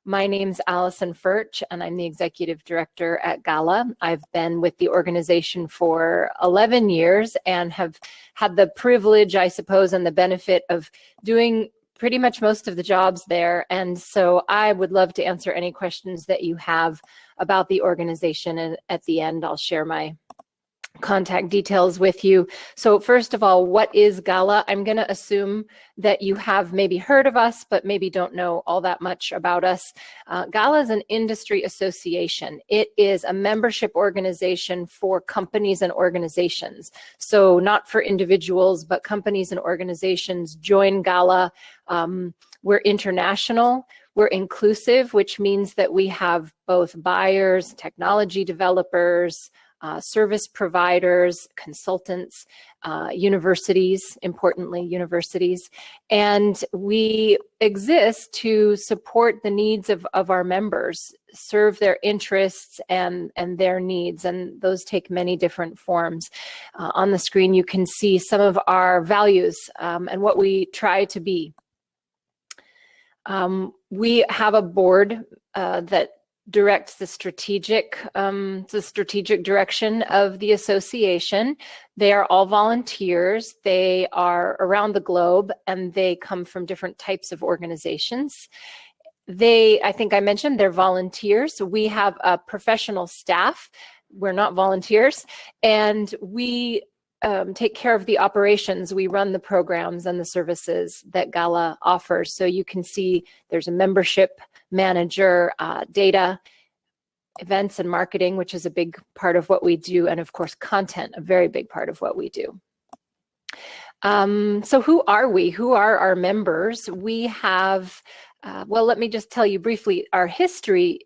My name's Allison Furch, and I'm the Executive Director at GALA. I've been with the organization for 11 years and have had the privilege, I suppose, and the benefit of doing pretty much most of the jobs there. And so I would love to answer any questions that you have about the organization. And at the end, I'll share my contact details with you. So first of all, what is GALA? I'm going to assume that you have maybe heard of us, but maybe don't know all that much about us. GALA is an industry association. It is a membership organization for companies and organizations. So not for individuals, but companies and organizations join GALA. We're international. We're inclusive, which means that we have both buyers, technology developers, service providers, consultants, universities, importantly, universities. And we exist to support the needs of our members, serve their interests and their needs. And those take many different forms. On the screen, you can see some of our values and what we try to be. We have a board that directs the strategic direction of the association. They are all volunteers. They are around the globe, and they come from different types of organizations. I think I mentioned, they're volunteers. We have a professional staff. We're not volunteers, and we take care of the operations. We run the programs and the services that GALA offers. So you can see there's a membership manager, data, events and marketing, which is a big part of what we do, and of course content, a very big part of what we do. So who are we? Who are our members? We have, well, let me just tell you briefly, our history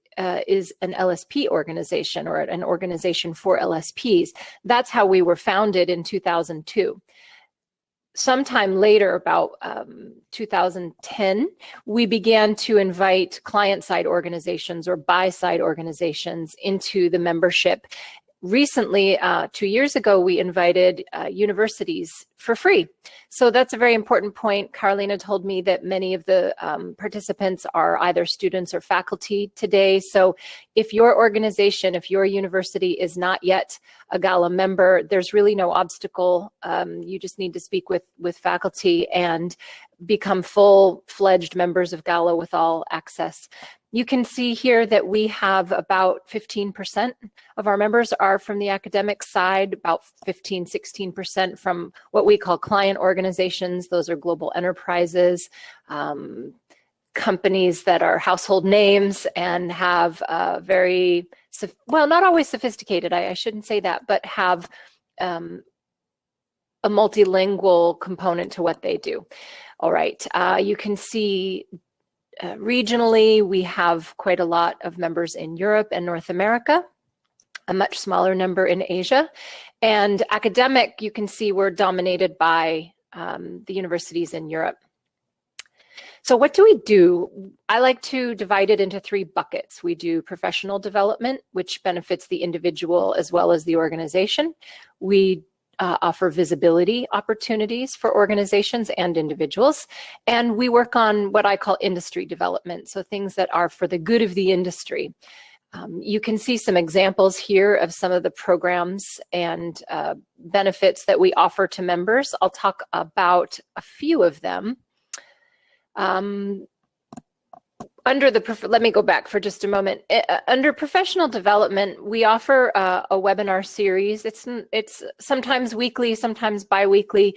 is an LSP organization, or an organization for LSPs. That's how we were founded in 2002. Sometime later, about 2010, we began to invite client-side organizations or buy-side organizations into the membership. Recently, 2 years ago, we invited universities for free. So that's a very important point. Carolina told me that many of the participants are either students or faculty today. So if your organization, if your university is not yet a GALA member, there's really no obstacle. You just need to speak with faculty and become full-fledged members of GALA with all access. You can see here that we have about 15% of our members are from the academic side, about 15, 16% from what we call client organizations. Those are global enterprises, companies that are household names and have very, well, not always sophisticated, I shouldn't say that, but have a multilingual component to what they do. All right, you can see regionally, we have quite a lot of members in Europe and North America, a much smaller number in Asia. And academic, you can see we're dominated by the universities in Europe. So what do we do? I like to divide it into 3 buckets. We do professional development, which benefits the individual as well as the organization. We offer visibility opportunities for organizations and individuals. And we work on what I call industry development, so things that are for the good of the industry. You can see some examples here of some of the programs and benefits that we offer to members. I'll talk about a few of them. Let me go back for just a moment. Under professional development, we offer a webinar series. It's sometimes weekly, sometimes bi-weekly.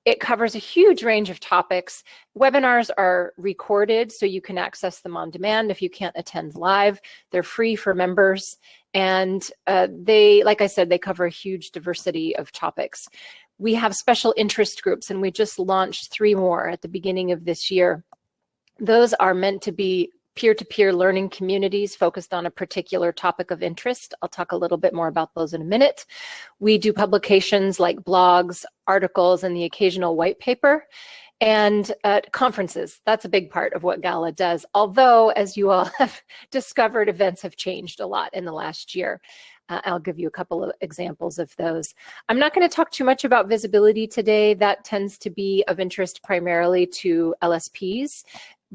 It covers a huge range of topics. Webinars are recorded, so you can access them on demand if you can't attend live. They're free for members. And like I said, they cover a huge diversity of topics. We have special interest groups, and we just launched 3 more at the beginning of this year. Those are meant to be peer-to-peer learning communities focused on a particular topic of interest. I'll talk a little bit more about those in a minute. We do publications like blogs, articles, and the occasional white paper. And conferences, that's a big part of what GALA does. Although, as you all have discovered, events have changed a lot in the last year. I'll give you a couple of examples of those. I'm not going to talk too much about visibility today. That tends to be of interest primarily to LSPs.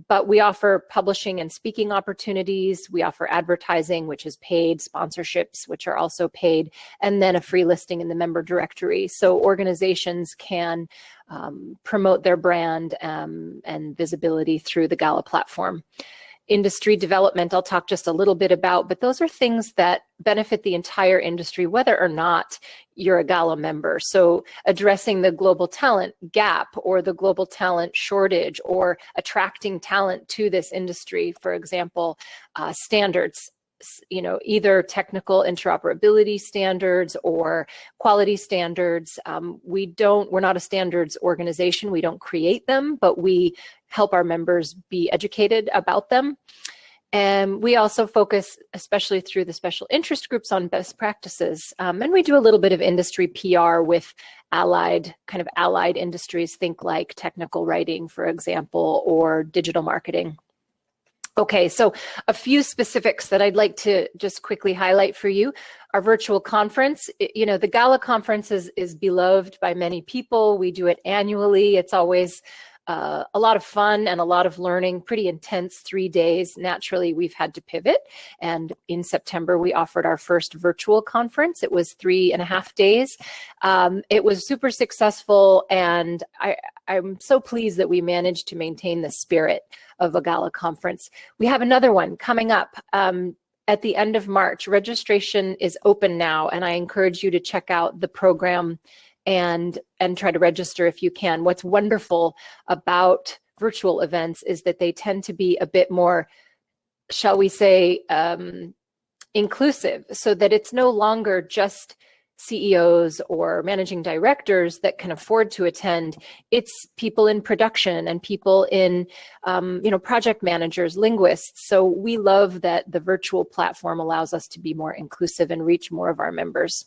But we offer publishing and speaking opportunities. We offer advertising, which is paid, sponsorships, which are also paid, and then a free listing in the member directory. So organizations can promote their brand and visibility through the GALA platform. Industry development, I'll talk just a little bit about, but those are things that benefit the entire industry, whether or not you're a GALA member. So addressing the global talent gap or the global talent shortage or attracting talent to this industry, for example, standards, either technical interoperability standards or quality standards. We're not a standards organization. We don't create them, but we help our members be educated about them. And we also focus, especially through the special interest groups, on best practices. And we do a little bit of industry PR with allied industries, think like technical writing, for example, or digital marketing. Okay, so a few specifics that I'd like to just quickly highlight for you. Our virtual conference, the GALA conference is beloved by many people. We do it annually. It's always a lot of fun and a lot of learning, pretty intense 3 days. Naturally, we've had to pivot. And in September, we offered our first virtual conference. It was 3.5 days. It was super successful. And I'm so pleased that we managed to maintain the spirit of a GALA conference. We have another one coming up at the end of March. Registration is open now, and I encourage you to check out the program and try to register if you can. What's wonderful about virtual events is that they tend to be a bit more, shall we say, inclusive, so that it's no longer just CEOs or managing directors that can afford to attend. It's people in production and people in, project managers, linguists. So we love that the virtual platform allows us to be more inclusive and reach more of our members.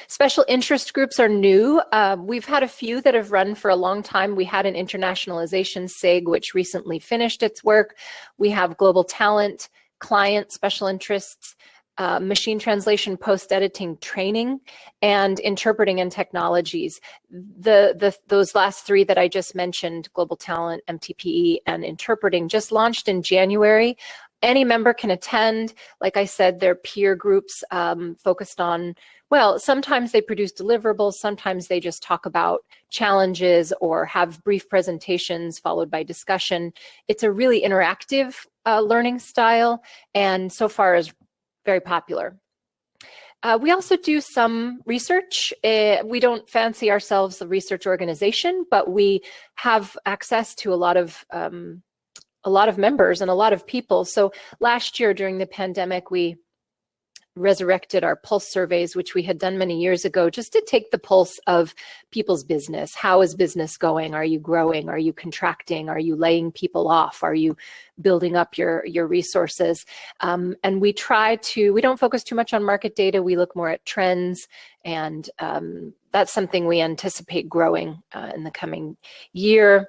Special interest groups are new. We've had a few that have run for a long time. We had an internationalization SIG, which recently finished its work. We have global talent, client special interests, machine translation, post-editing training, and interpreting and technologies. Those last three that I just mentioned, global talent, MTPE, and interpreting, just launched in January. Any member can attend. Like I said, they're peer groups focused on, well, sometimes they produce deliverables, sometimes they just talk about challenges or have brief presentations followed by discussion. It's a really interactive learning style, and so far is very popular. We also do some research. We don't fancy ourselves a research organization, but we have access to a lot of members and a lot of people. So last year during the pandemic, we resurrected our pulse surveys, which we had done many years ago, just to take the pulse of people's business. How is business going? Are you growing? Are you contracting? Are you laying people off? Are you building up your resources? And we don't focus too much on market data. We look more at trends, and that's something we anticipate growing in the coming year.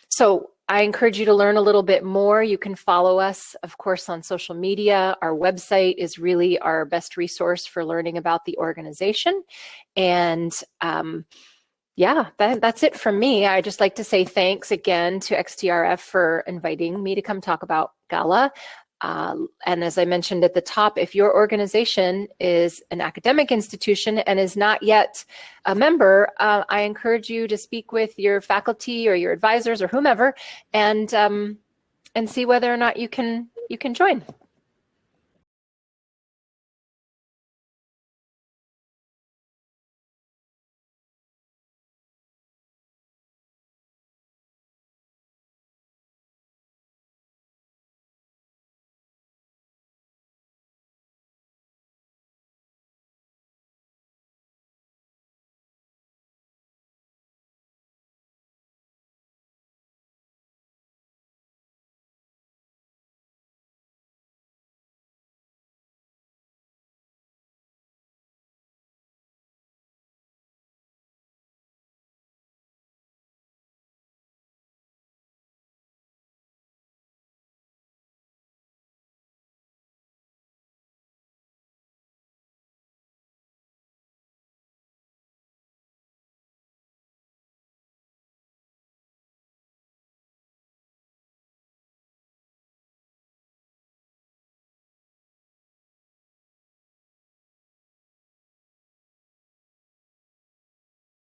So I encourage you to learn a little bit more. You can follow us, of course, on social media. Our website is really our best resource for learning about the organization. And yeah, that's it from me. I just like to say thanks again to XTRF for inviting me to come talk about GALA. And as I mentioned at the top, if your organization is an academic institution and is not yet a member, I encourage you to speak with your faculty or your advisors or whomever, and see whether or not you can join.